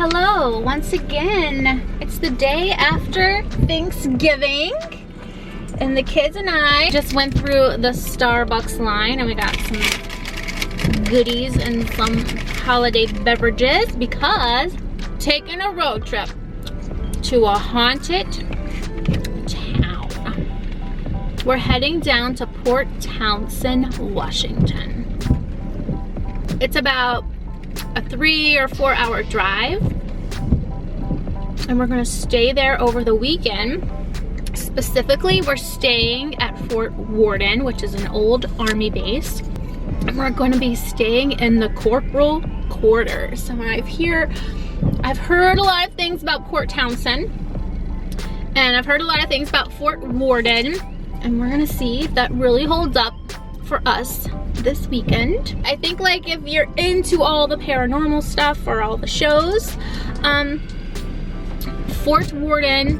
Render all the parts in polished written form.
Hello, once again. It's the day after Thanksgiving, and the kids and I just went through the Starbucks line and we got some goodies and some holiday beverages because taking a road trip to a haunted town. We're heading down to Port Townsend, Washington. It's about a 3 or 4 hour drive, and we're gonna stay there over the weekend. Specifically, we're staying at Fort Worden, which is an old army base, and we're going to be staying in the corporal quarters. So I've heard a lot of things about Port Townsend, and I've heard a lot of things about Fort Worden, and we're gonna see if that really holds up for us this weekend. I think like if you're into all the paranormal stuff or all the shows, Fort Worden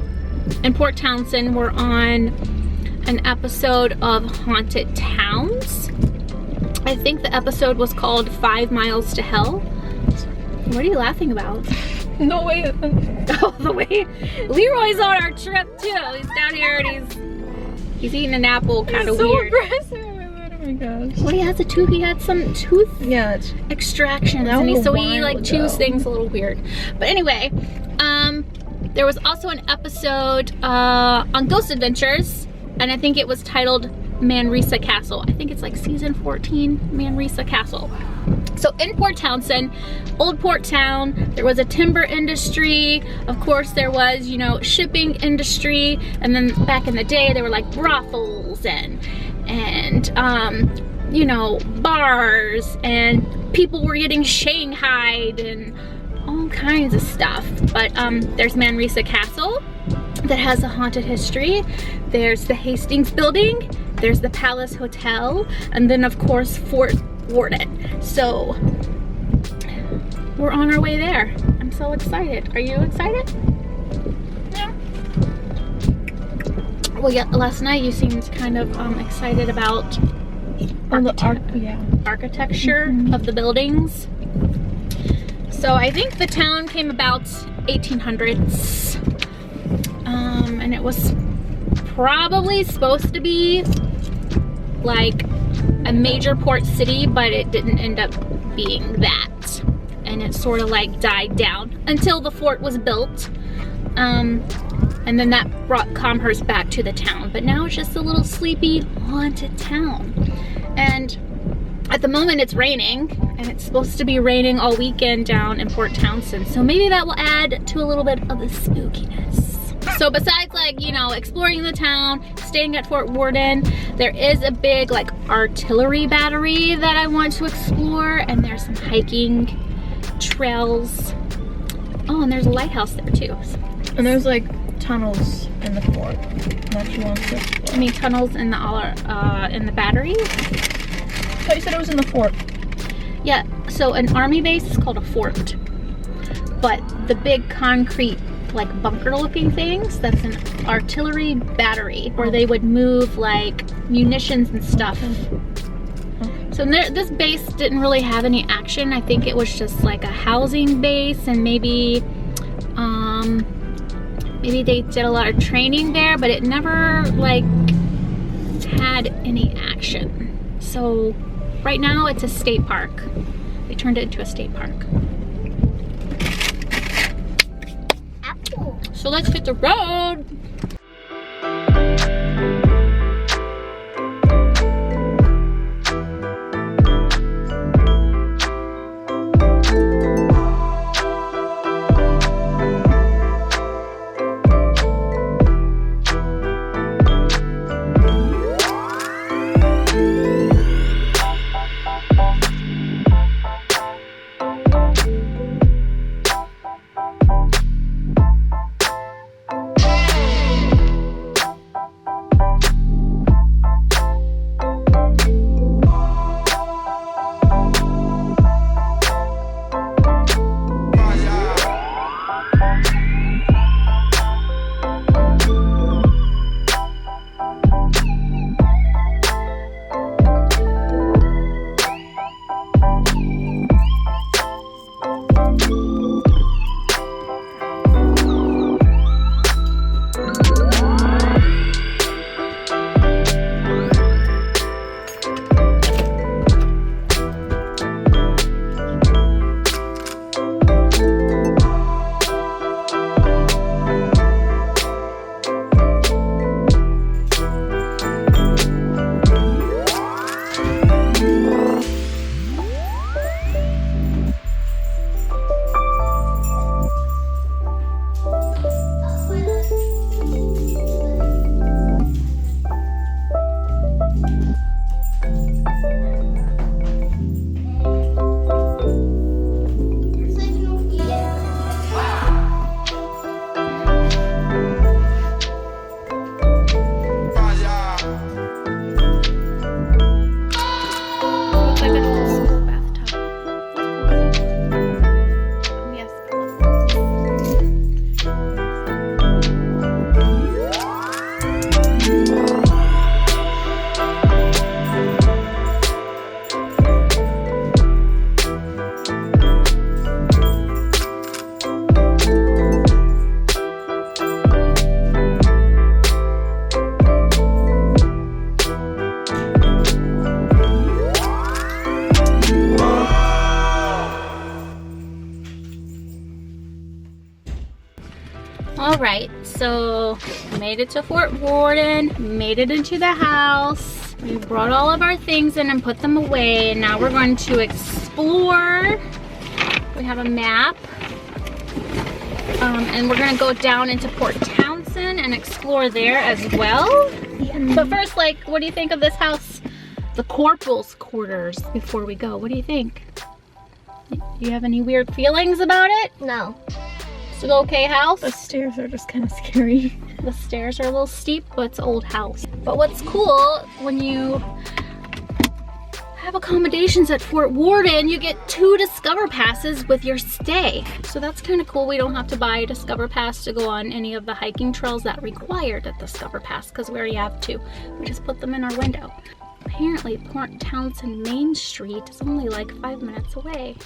and Port Townsend were on an episode of Haunted Towns. I think the episode was called 5 Miles to Hell. What are you laughing about? No way. Oh, the way. Leroy's on our trip too. He's down here and he's eating an apple, kind of so weird. Aggressive. Oh my gosh. Well, he has a tooth. He had some tooth extractions, and he like chews things a little weird. But anyway, there was also an episode on Ghost Adventures, and I think it was titled Manresa Castle. I think it's like season 14, Manresa Castle. So in Port Townsend, old port town, there was a timber industry. Of course, there was, you know, shipping industry. And then back in the day, there were like brothels and you know, bars, and people were getting shanghaied and all kinds of stuff. But there's Manresa Castle that has a haunted history. There's the Hastings building. There's the Palace Hotel, and then of course Fort Worden. So we're on our way there. I'm so excited. Are you excited? Yeah. Well, yeah, last night you seemed kind of excited about architecture of the buildings. So I think the town came about 1800s, and it was probably supposed to be like a major port city, but it didn't end up being that, and it sort of like died down until the fort was built, and then that brought commerce back to the town. But now it's just a little sleepy haunted town, and at the moment it's raining, and it's supposed to be raining all weekend down in Port Townsend, so maybe that will add to a little bit of the spookiness. So besides like, you know, exploring the town, staying at Fort Worden, there is a big like artillery battery that I want to explore, and there's some hiking trails. Oh, and there's a lighthouse there too. And there's like tunnels in the fort that you want to explore. I mean tunnels in the battery? I thought you said it was in the fort. Yeah, so an army base is called a fort, but the big concrete like bunker looking things, that's an artillery battery where they would move like munitions and stuff. Okay. So this base didn't really have any action. I think it was just like a housing base, and maybe maybe they did a lot of training there, but it never like had any action. So right now it's a state park. They turned it into a state park. So let's hit the road. All right, so made it to Fort Worden, made it into the house. We brought all of our things in and put them away. And now we're going to explore. We have a map. And we're gonna go down into Port Townsend and explore there as well. But first, like, what do you think of this house? The corporal's quarters before we go. What do you think? You have any weird feelings about it? No. It's an okay house? The stairs are just kind of scary. The stairs are a little steep, but it's an old house. But what's cool, when you have accommodations at Fort Worden, you get 2 Discover Passes with your stay. So that's kind of cool. We don't have to buy a Discover Pass to go on any of the hiking trails that required a Discover Pass because we already have 2. We just put them in our window. Apparently, Port Townsend Main Street is only like 5 minutes away.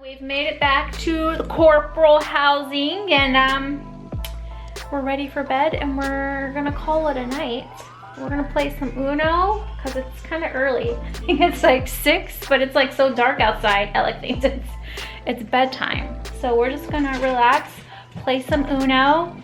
We've made it back to the corporal housing, and we're ready for bed, and we're gonna call it a night. We're gonna play some Uno because it's kind of early. I think it's like 6, but it's like so dark outside. Alec thinks it's bedtime. So we're just gonna relax, play some Uno,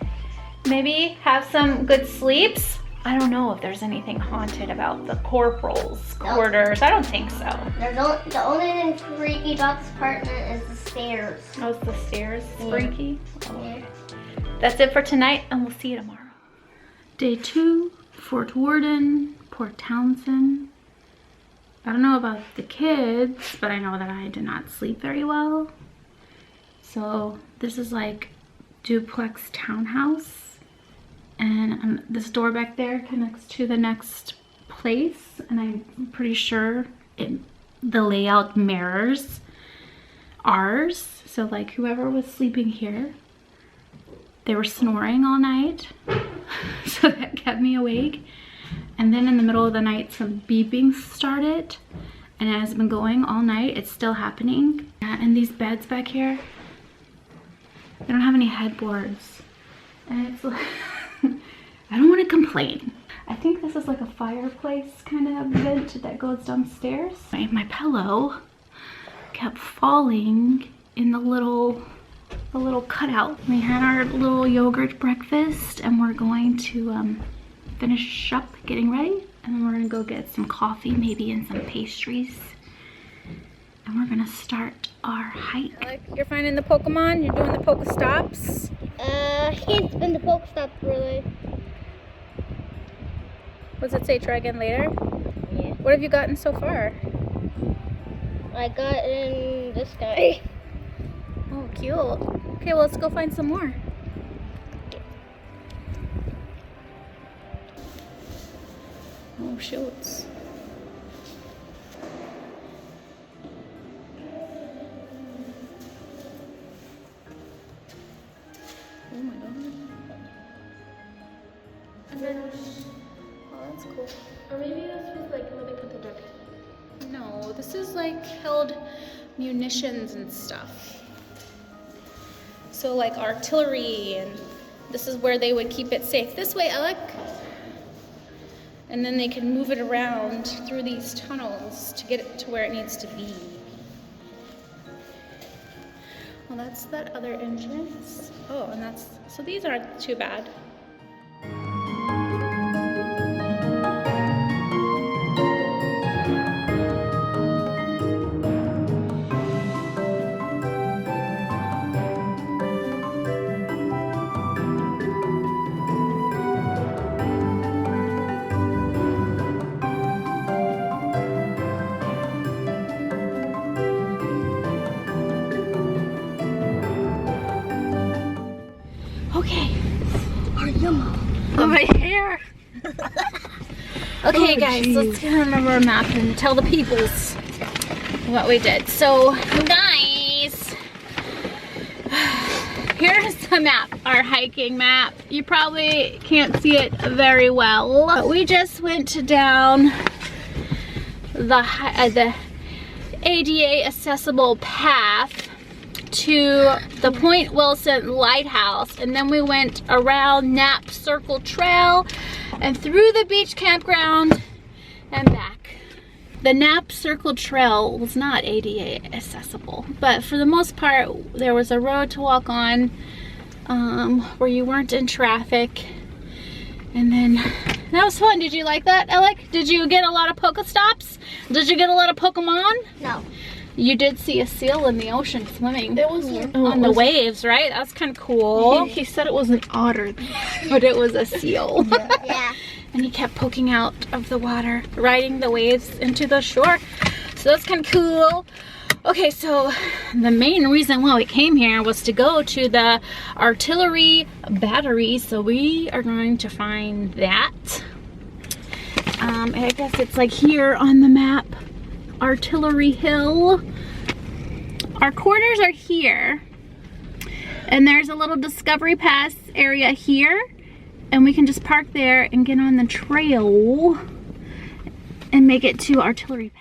maybe have some good sleeps. I don't know if there's anything haunted about the corporal's quarters. I don't think so. The only thing freaky about this apartment is the stairs. Oh, it's the stairs. It's Yeah. freaky. Yeah. That's it for tonight, and we'll see you tomorrow. Day 2, Fort Worden, Port Townsend. I don't know about the kids, but I know that I did not sleep very well. So this is like duplex townhouse. And this door back there connects to the next place, and I'm pretty sure the layout mirrors ours. So like whoever was sleeping here, they were snoring all night, so that kept me awake. And then in the middle of the night, some beeping started, and it has been going all night. It's still happening. And these beds back here, they don't have any headboards, and it's like I don't want to complain. I think this is like a fireplace kind of vent that goes downstairs. My pillow kept falling in the little cutout. We had our little yogurt breakfast, and we're going to finish up getting ready, and then we're gonna go get some coffee maybe and some pastries, and we're gonna start our hike. Like, you're finding the Pokemon? You're doing the Pokestops? It's been the Pokestop really. What does it say? Try again later? Yeah. What have you gotten so far? I got in this guy. Oh, cute. Okay, well, let's go find some more. Oh, shoots. Oh my god. And then, oh, that's cool. Or maybe this was like where they put the duck. No, this is like held munitions and stuff. So like artillery, and this is where they would keep it safe. This way, Alec. And then they can move it around through these tunnels to get it to where it needs to be. Well, that's that other entrance. Oh, and that's, so these aren't too bad. Okay. Over here. Okay, guys, let's get on our map and tell the peoples what we did. So, guys, hiking map. You probably can't see it very well. But we just went down the ADA accessible path to the Point Wilson Lighthouse, and then we went around Knapp Circle Trail and through the beach campground and back. The Knapp Circle Trail was not ADA accessible, but for the most part there was a road to walk on where you weren't in traffic, and then that was fun. Did you like that, Alec? Did you get a lot of Pokestops? Did you get a lot of Pokemon? No. You did see a seal in the ocean swimming It was on the waves, right? That was kind of cool. He said it was an otter. But it was a seal. Yeah. And he kept poking out of the water, riding the waves into the shore. So that's kind of cool. Okay, so the main reason why we came here was to go to the artillery battery. So we are going to find that. I guess it's like here on the map. Artillery Hill. Our quarters are here, and there's a little Discovery Pass area here, and we can just park there and get on the trail and make it to Artillery Pass.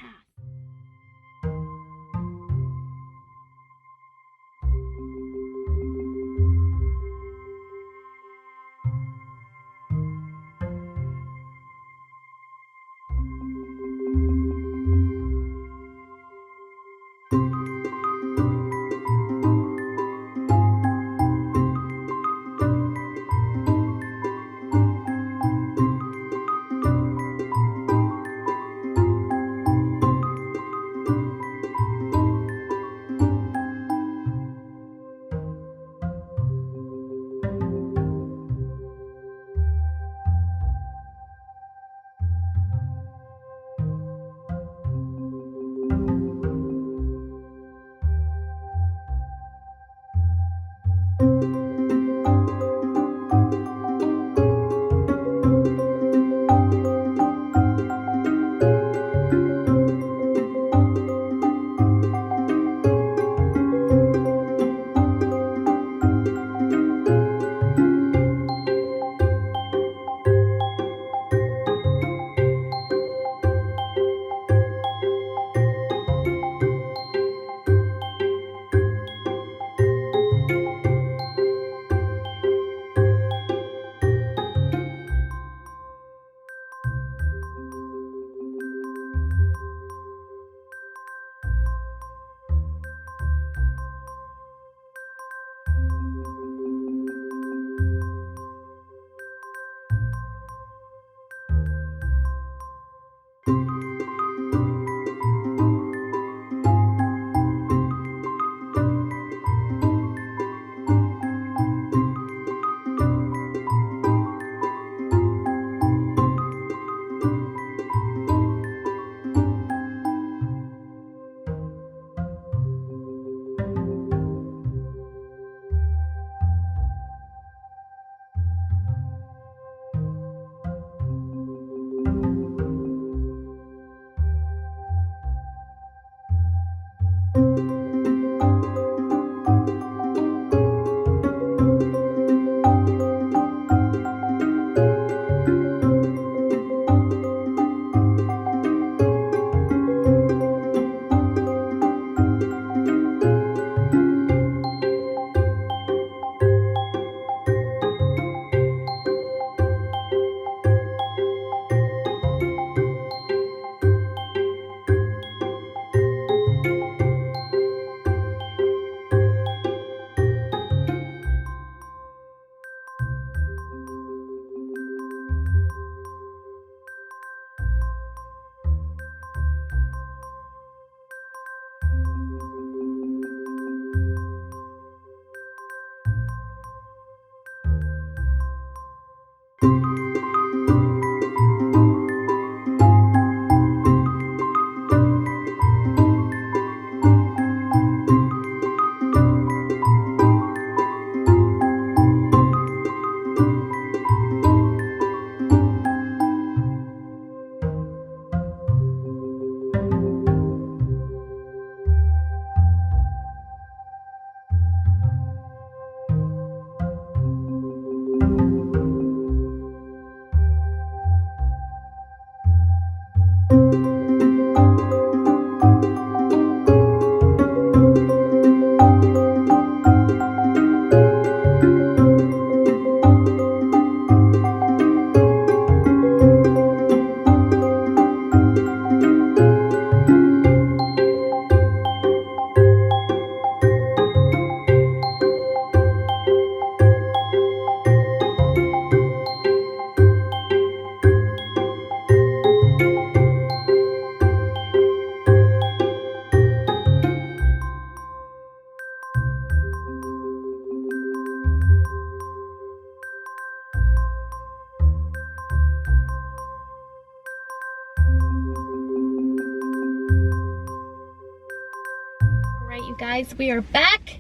guys, we are back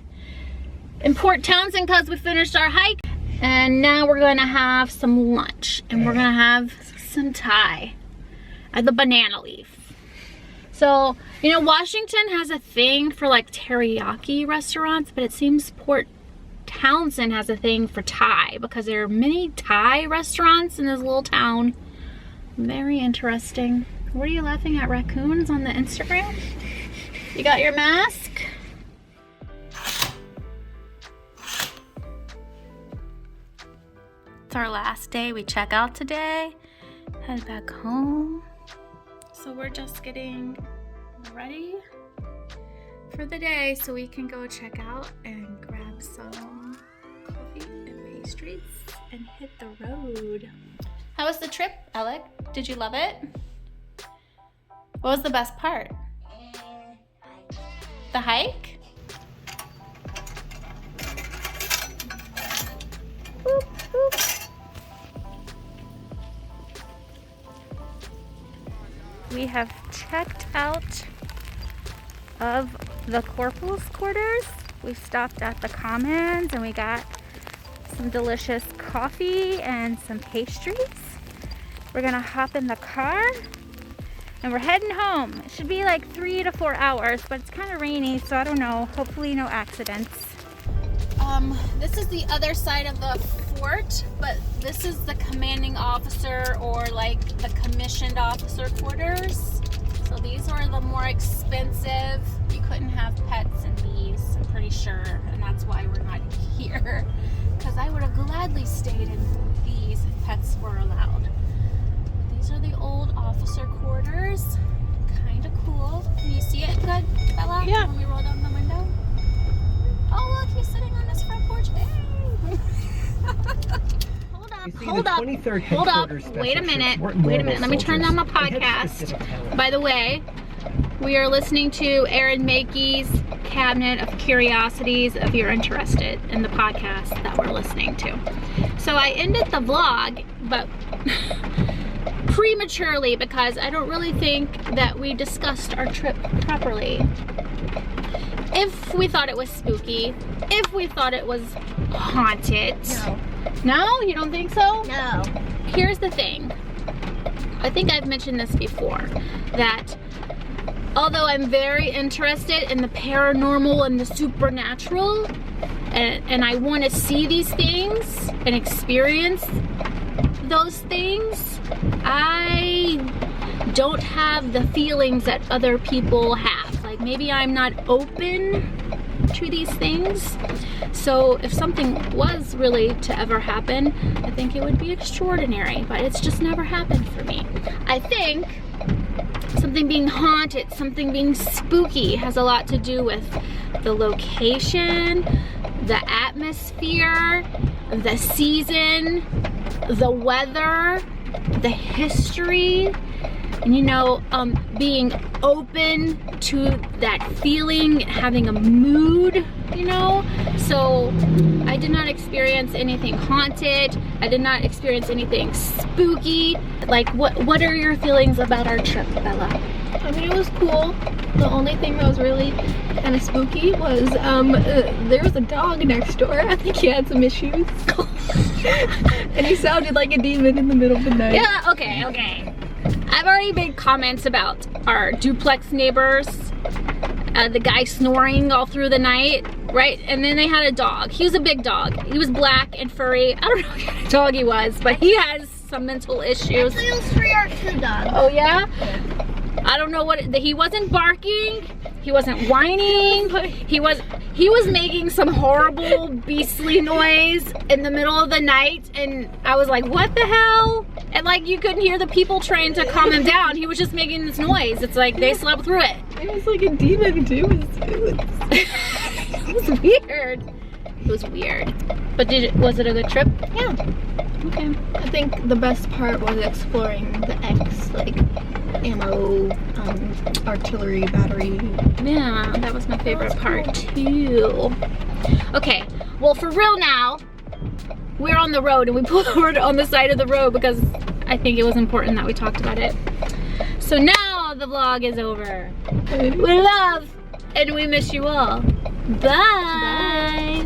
in Port Townsend because we finished our hike. And now we're gonna have some lunch. And we're gonna have some Thai at the Banana Leaf. So, you know, Washington has a thing for like teriyaki restaurants, but it seems Port Townsend has a thing for Thai because there are many Thai restaurants in this little town. Very interesting. What are you laughing at, raccoons on the Instagram? You got your mask? It's our last day. We check out today, head back home. So we're just getting ready for the day so we can go check out and grab some coffee and pastries and hit the road. How was the trip, Alec? Did you love it? What was the best part? The hike? Boop, boop. We have checked out of the corporal's quarters. We stopped at the Commons and we got some delicious coffee and some pastries. We're gonna hop in the car and we're heading home. It should be like 3 to 4 hours, but it's kind of rainy, so I don't know. Hopefully no accidents. This is the other side of the fort, but this is the commanding officer or like the commissioned officer quarters. So these are the more expensive. You couldn't have pets in these, I'm pretty sure, and that's why we're not here. Because I would have gladly stayed in these if pets were allowed. These are the old officer quarters. Kind of cool. Can you see it good, Bella? Yeah. When we roll down the window? Oh, look, he's sitting on his front porch. Hey. Hold up. Wait a minute. Let me turn on my podcast. By the way, we are listening to Aaron Mackey's Cabinet of Curiosities if you're interested in the podcast that we're listening to. So I ended the vlog, but prematurely because I don't really think that we discussed our trip properly. If we thought it was spooky, if we thought it was haunted. No. No? You don't think so? No. Here's the thing. I think I've mentioned this before, that although I'm very interested in the paranormal and the supernatural, and I want to see these things and experience those things, I don't have the feelings that other people have. Like maybe I'm not open to these things. So if something was really to ever happen, I think it would be extraordinary, but it's just never happened for me. I think something being haunted, something being spooky has a lot to do with the location, the atmosphere, the season, the weather, the history, and you know, being open to that feeling, having a mood, you know. So I did not experience anything haunted. I did not experience anything spooky. Like, what are your feelings about our trip, Bella? I mean, it was cool. The only thing that was really kind of spooky was there was a dog next door. I think he had some issues. And he sounded like a demon in the middle of the night. Yeah, okay. I've already made comments about our duplex neighbors. The guy snoring all through the night, right? And then they had a dog. He was a big dog. He was black and furry. I don't know what kind of dog he was, but he has some mental issues. Actually, it was 3 or 2 dogs. Oh yeah? I don't know what, he wasn't barking, he wasn't whining, he was making some horrible beastly noise in the middle of the night, and I was like, what the hell? And like, you couldn't hear the people trying to calm him down. He was just making this noise. It's like they slept through it. It was like a demon too. It was weird. It was weird. But was it a good trip? Yeah. Okay. I think the best part was exploring the X, like ammo, artillery, battery. Yeah, that was my favorite part too. Okay, well for real now, we're on the road and we pulled over on the side of the road because I think it was important that we talked about it. So now the vlog is over. We love and we miss you all. Bye.